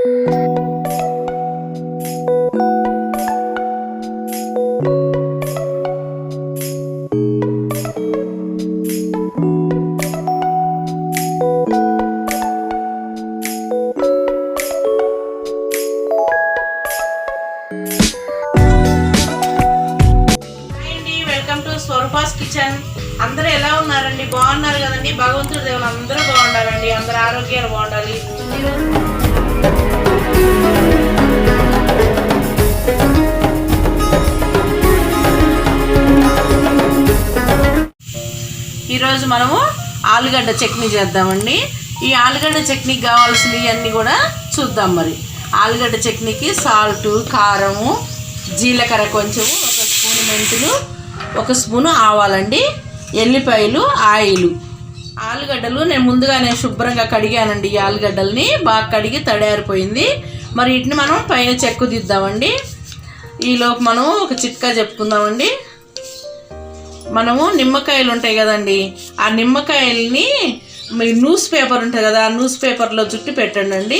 Kitchen అందరూ ఎలా ఉన్నారండి? బాగున్నారు కదండి? భగవంతుడి దేవుని అందరూ బాగుండాలండి, అందరూ ఆరోగ్యాలు బాగుండాలి. ఈరోజు మనము ఆలుగడ్డ చట్నీ చేద్దామండి. ఈ ఆలుగడ్డ చట్నీకి కావాల్సినవి అన్నీ కూడా చూద్దాం. మరి ఆలుగడ్డ చట్నీకి సాల్ట్, కారము, జీలకర్ర కొంచెం, 1 స్పూన్ మెంతులు, 1 స్పూను ఆవాలండి, ఎల్లిపాయలు, ఆయిల్. ఆలుగడ్డలు నేను ముందుగానే శుభ్రంగా కడిగానండి. ఈ ఆలుగడ్డల్ని బాగా కడిగి తడారిపోయింది. మరి వీటిని మనం పైన చెక్కు దిద్దామండి. ఈలోపు మనం ఒక చిట్కా చెప్పుకుందామండి. మనము నిమ్మకాయలు ఉంటాయి కదండి, ఆ నిమ్మకాయల్ని న్యూస్ పేపర్ ఉంటుంది కదా, ఆ న్యూస్ పేపర్లో చుట్టి పెట్టండి.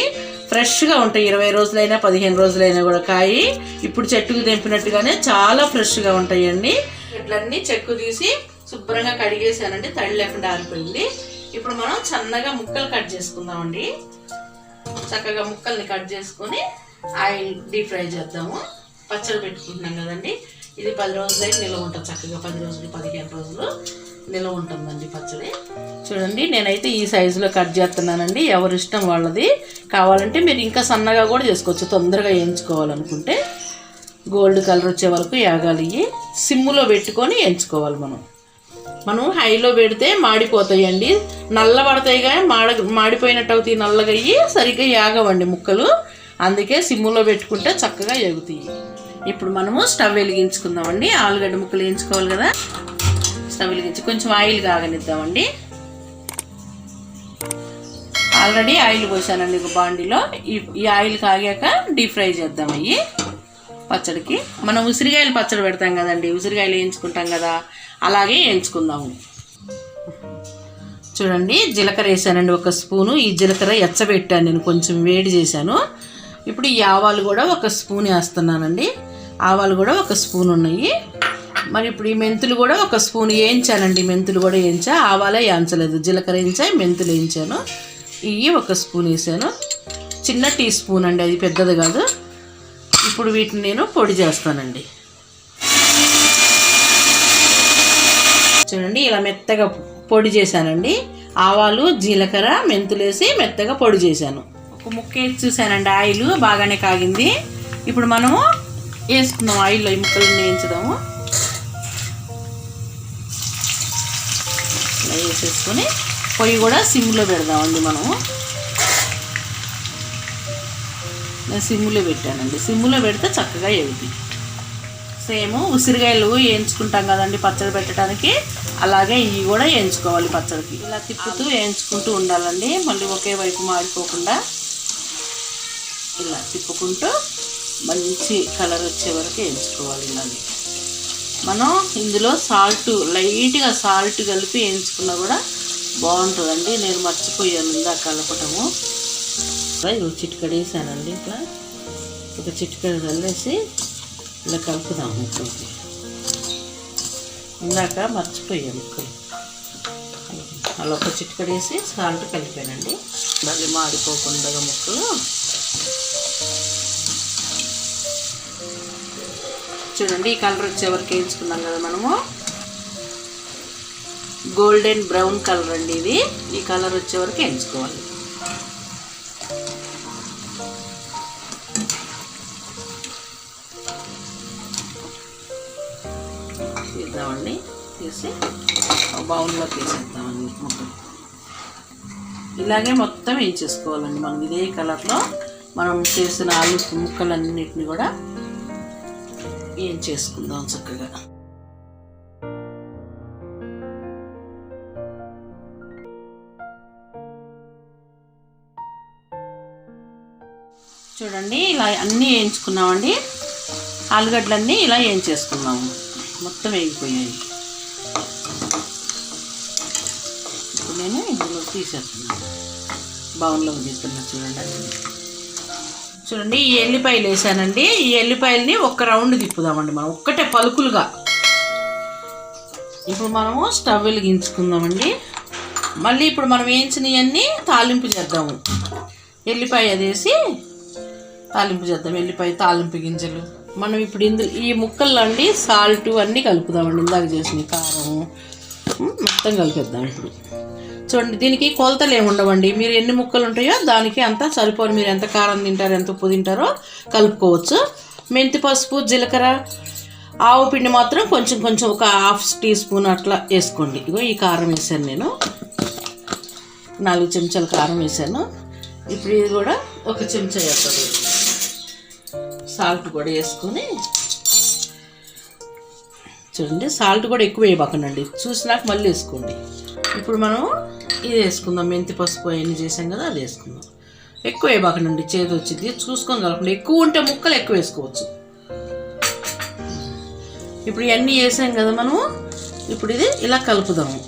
ఫ్రెష్గా ఉంటాయి. 20 రోజులైనా 15 రోజులైనా కూడా కాయి ఇప్పుడు చెట్టుకు తెంపినట్టుగానే చాలా ఫ్రెష్గా ఉంటాయండి. ఇట్లన్నీ చెక్కు తీసి శుభ్రంగా కడిగేసానండి, తడి లేకుండా ఆరిపోయింది. ఇప్పుడు మనం సన్నగా ముక్కలు కట్ చేసుకుందామండి. చక్కగా ముక్కల్ని కట్ చేసుకొని ఆయిల్ డీప్ ఫ్రై చేద్దాము. పచ్చడి పెట్టుకుంటున్నాం కదండి, ఇది 10 రోజులైనా నిల్వ ఉంటుంది. చక్కగా 10 రోజులు 15 రోజులు నిల్వ ఉంటుందండి పచ్చడి. చూడండి, నేనైతే ఈ సైజులో కట్ చేస్తున్నానండి. ఎవరి ఇష్టం వాళ్ళది. కావాలంటే మీరు ఇంకా సన్నగా కూడా చేసుకోవచ్చు. తొందరగా వేయించుకోవాలనుకుంటే గోల్డ్ కలర్ వచ్చే వరకు యాగాలి. సిమ్ములో పెట్టుకొని వేయించుకోవాలి. మనం హైలో పెడితే మాడిపోతాయండి, నల్ల పడతాయి. కానీ మాడిపోయినట్టు అవుతాయి, నల్లగా అయ్యి సరిగ్గా యాగవండి ముక్కలు. అందుకే సిమ్ములో పెట్టుకుంటే చక్కగా ఎగుతాయి. ఇప్పుడు మనము స్టవ్ వెలిగించుకుందామండి. ఆలుగడ్డ ముక్కలు వేయించుకోవాలి కదా. స్టవ్ వెలిగించి కొంచెం ఆయిల్ కాగనిద్దామండి. ఆల్రెడీ ఆయిల్ పోసానండి ఒక బాండీలో. ఈ ఆయిల్ కాగాక డీప్ ఫ్రై చేద్దాం. అయ్యి పచ్చడికి మనం ఉసిరికాయలు పచ్చడి పెడతాం కదండి, ఉసిరికాయలు వేయించుకుంటాం కదా, అలాగే వేయించుకుందాము. చూడండి, జీలకర్ర వేసానండి 1 స్పూను. ఈ జీలకర్ర ఎచ్చబెట్టాను నేను, కొంచెం వేడి చేశాను. ఇప్పుడు ఈ ఆవాలు కూడా 1 స్పూన్ వేస్తున్నానండి. ఆవాలు కూడా 1 స్పూన్ ఉన్నాయి. మరి ఇప్పుడు ఈ మెంతులు కూడా 1 స్పూన్ వేయించానండి. మెంతులు కూడా వేయించా, ఆవాలే వేయించలేదు. జీలకర్ర వేయించా, మెంతులు వేయించాను. ఇవి 1 స్పూన్ వేసాను. చిన్న టీ స్పూన్ అండి, అది పెద్దది కాదు. ఇప్పుడు వీటిని నేను పొడి చేస్తానండి. చూడండి, ఇలా మెత్తగా పొడి చేశానండి. ఆవాలు, జీలకర్ర, మెంతులు వేసి మెత్తగా పొడి చేశాను. ఒక ముక్క వేసి చూశానండి, ఆయిల్ బాగానే కాగింది. ఇప్పుడు మనము వేసుకుందాం ఆయిల్లో. ఈ ముక్కలన్నీ వేయించుదాము. ఇలా వేసేసుకొని పొయ్యి కూడా సిమ్లో పెడదామండి. నేను సిమ్లో పెట్టానండి. సిమ్లో పెడితే చక్కగా ఎగుతాయి. సేమ్ ఉసిరికాయలు వేయించుకుంటాం కదండి పచ్చడి పెట్టడానికి, అలాగే ఇవి కూడా వేయించుకోవాలి పచ్చడికి. ఇలా తిప్పుతూ వేయించుకుంటూ ఉండాలండి. మళ్ళీ ఒకే వైపు మాడిపోకుండా ఇలా తిప్పుకుంటూ మంచి కలర్ వచ్చే వరకు వేయించుకోవాలి. ఇలాగే మనం ఇందులో లైట్గా సాల్ట్ కలిపి వేయించుకున్నా కూడా బాగుంటుందండి. నేను మర్చిపోయాను ఇందాక కలపటము. చిటికడ వేసానండి. ఇట్లా ఒక చిటికడ చల్లేసి ఇలా కలుపుదాం ముక్కలకి. ఇందాక మర్చిపోయాను ముక్కలు. అలా ఒక చిటికడ వేసి సాల్ట్ కలిపానండి. మళ్ళీ మాడిపోకుండా ముక్కలు. చూడండి, ఈ కలర్ వచ్చే వరకు వేయించుకున్నాం కదా మనము. గోల్డెన్ బ్రౌన్ కలర్ అండి ఇది. ఈ కలర్ వచ్చే వరకు వేయించుకోవాలి. తీద్దామండి, తీసి బౌల్లో తీసేద్దామండి ముక్కలు. ఇలాగే మొత్తం వేయించేసుకోవాలండి మనం. ఇదే కలర్లో మనం చేసిన ఆలు ముక్కలన్నిటిని కూడా ఏం చేసుకుందాం చక్కగా. చూడండి, ఇలా అన్నీ వేయించుకున్నామండి. ఆలుగడ్డలన్నీ ఇలా వేయించేసుకున్నాము. మొత్తం వేగిపోయాయి. ఇప్పుడు నేను ఇందులో తీసేస్తున్నాను. బౌల్లో తీస్తున్నా చూడండి. చూడండి ఈ ఎల్లిపాయలు వేసానండి. ఈ ఎల్లిపాయలని ఒక్క రౌండ్ తిప్పుదామండి మనం, ఒక్కటే పలుకులుగా. ఇప్పుడు మనము స్టవ్ వెలిగించుకుందామండి. మళ్ళీ ఇప్పుడు మనం వేయించినవన్నీ తాలింపు చేద్దాము. ఎల్లిపాయ అదేసి తాలింపు చేద్దాం. ఎల్లిపాయ తాలింపు గింజలు మనం ఇప్పుడు ఇందులో ఈ ముక్కల్లో అండి సాల్ట్ అన్నీ కలుపుదామండి. ఇందాక చేసిన కారం మొత్తం కలిపేద్దాం. ఇప్పుడు చూడండి దీనికి కొలతలు ఏమి ఉండవండి. మీరు ఎన్ని ముక్కలు ఉంటాయో దానికి అంతా సరిపోరు. మీరు ఎంత కారం తింటారో ఎంత ఉప్పు తింటారో కలుపుకోవచ్చు. మెంతి పసుపు, జీలకర్ర, ఆవు పిండి మాత్రం కొంచెం కొంచెం ఒక 1/2 టీ స్పూన్ అట్లా వేసుకోండి. ఇగో ఈ కారం వేసాను నేను, 4 చెంచాల కారం వేసాను. ఇప్పుడు ఇది కూడా 1 చెంచా వేస్తాను. సాల్ట్ కూడా వేసుకొని చూడండి, సాల్ట్ కూడా ఎక్కువ వేయబాకండి, చూసినాక మళ్ళీ వేసుకోండి. ఇప్పుడు మనం ఇది వేసుకుందాం. మెంతి పసుపు అవన్నీ చేసాం కదా, అది వేసుకుందాం. ఎక్కువ వేయబాకండి, చేతి వచ్చింది చూసుకొని కలపండి. ఎక్కువ ఉంటే ముక్కలు ఎక్కువ వేసుకోవచ్చు. ఇప్పుడు ఇవన్నీ వేసాం కదా మనము, ఇప్పుడు ఇది ఇలా కలుపుదాము.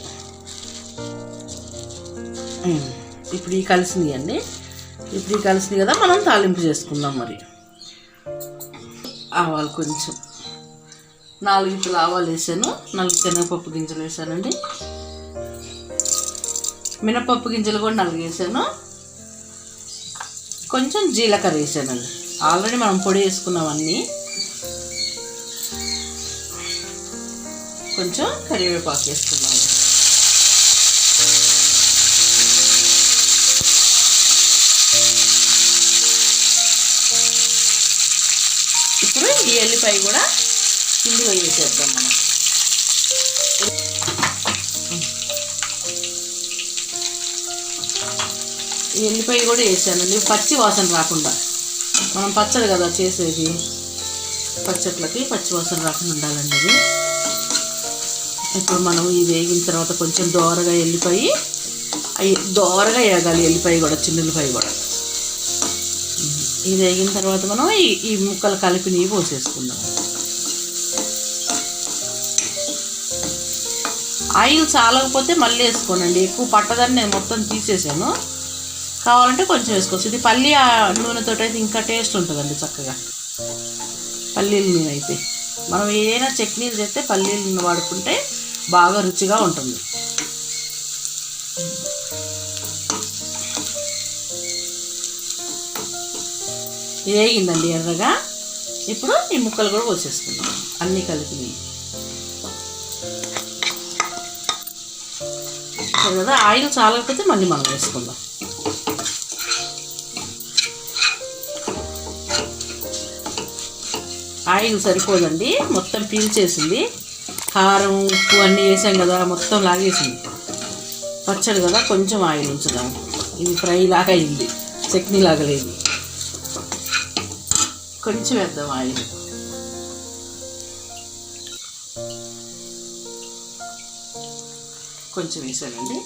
ఇప్పుడు ఈ కలిసినవి అండి, ఇప్పుడు ఈ కలిసినవి కదా మనం తాలింపు చేసుకుందాం. మరి ఆవాలు కొంచెం 4 ఇంచుల ఆవాలు వేసాను, 4 శనగపప్పు గింజలు వేసానండి. మినపప్పు గింజలు కూడా 4 వేసాను. కొంచెం జీలకర్ర వేసానండి, ఆల్రెడీ మనం పొడి వేసుకున్నాం అన్నీ. కొంచెం కరివేపాకు వేసుకున్నాము. ఇప్పుడు ఈ ఎల్లిపాయ కూడా ఇందులో వేసేద్దాం మనం. ఈ ఎల్లిపాయ కూడా వేసానండి, పచ్చి వాసన రాకుండా. మనం పచ్చడి కదా చేసేది, పచ్చట్లకి పచ్చి వాసన రాకుండా ఉండాలండి ఇది. ఇప్పుడు మనం ఇది వేగిన తర్వాత కొంచెం దోరగా ఎల్లిపాయి, అవి దోరగా వేగాలి. ఎల్లిపాయ కూడా, చిన్న ఎల్లిపాయ కూడా. ఇది వేగిన తర్వాత మనం ఈ ముక్కలు కలిపి నీళ్ళు పోసేసుకుందాం. ఆయిల్ చాలకపోతే మళ్ళీ వేసుకోనండి, ఎక్కువ పట్టదని నేను మొత్తం తీసేసాను. కావాలంటే కొంచెం వేసుకోవచ్చు. ఇది పల్లి నూనెతో అయితే ఇంకా టేస్ట్ ఉంటుందండి చక్కగా. పల్లీల నూనె అయితే మనం ఏదైనా చట్నీలు చేస్తే పల్లీల నూనె వాడుకుంటే బాగా రుచిగా ఉంటుంది. వేగిందండి ఎర్రగా. ఇప్పుడు ఈ ముక్కలు కూడా పోసేసుకుందాం, అన్నీ కలిపి కదా. ఆయిల్ చాలకపోతే మళ్ళీ మనం వేసుకుందాం. ఆయిల్ సరిపోదండి, మొత్తం పీల్చేసింది. కారం ఉప్పు అన్నీ వేసాం కదా, మొత్తం లాగేసింది. పచ్చడి కదా, కొంచెం ఆయిల్ ఉంచుదాం. ఇది ఫ్రై లాగా అయింది, చట్నీ లాగా లేదు. కొంచెం వేద్దాం ఆయిల్. కొంచెం వేసానండి.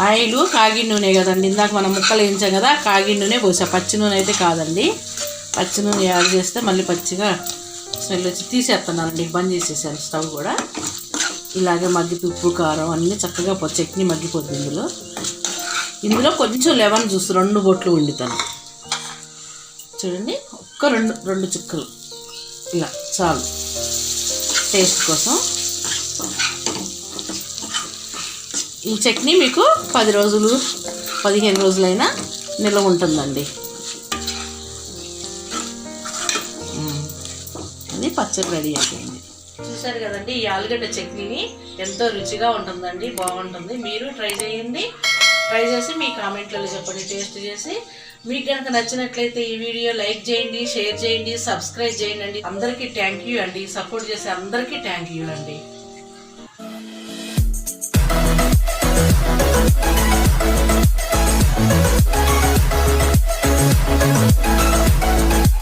ఆయిల్ కాగిన నూనె కదండి, ఇందాక మనం ముక్కలు వేయించాం కదా, కాగిన నూనె పోసా. పచ్చి నూనె అయితే కాదండి. పచ్చి నూనె యాడ్ చేస్తే మళ్ళీ పచ్చిగా స్మెల్ వచ్చి తీసేస్తున్నానండి. బంద్ చేసేసాను స్టవ్ కూడా. ఇలాగే మగ్గితే ఉప్పు కారం అన్నీ చక్కగా చట్నీ మగ్గిపోద్ది. ఇందులో కొంచెం లెమన్ జ్యూస్ 2 బొట్లు వండుతాను చూడండి. ఒక్క రెండు చుక్కలు ఇలా చాలు టేస్ట్ కోసం. ఈ చట్నీ మీకు 10 రోజులు 15 రోజులైనా నిల్వ ఉంటుందండి. అది పచ్చడి రెడీ అయిపోయింది. చూసారు కదండి, ఈ ఆలుగడ్డ చట్నీని ఎంతో రుచిగా ఉంటుందండి, బాగుంటుంది. మీరు ట్రై చేయండి. ట్రై చేసి మీ కామెంట్లలో చెప్పండి, టేస్ట్ చేసి. మీకు కనుక నచ్చినట్లయితే ఈ వీడియో లైక్ చేయండి, షేర్ చేయండి, సబ్స్క్రైబ్ చేయండి. అందరికీ థ్యాంక్ యూ అండి. సపోర్ట్ చేసే అందరికీ థ్యాంక్ యూ అండి.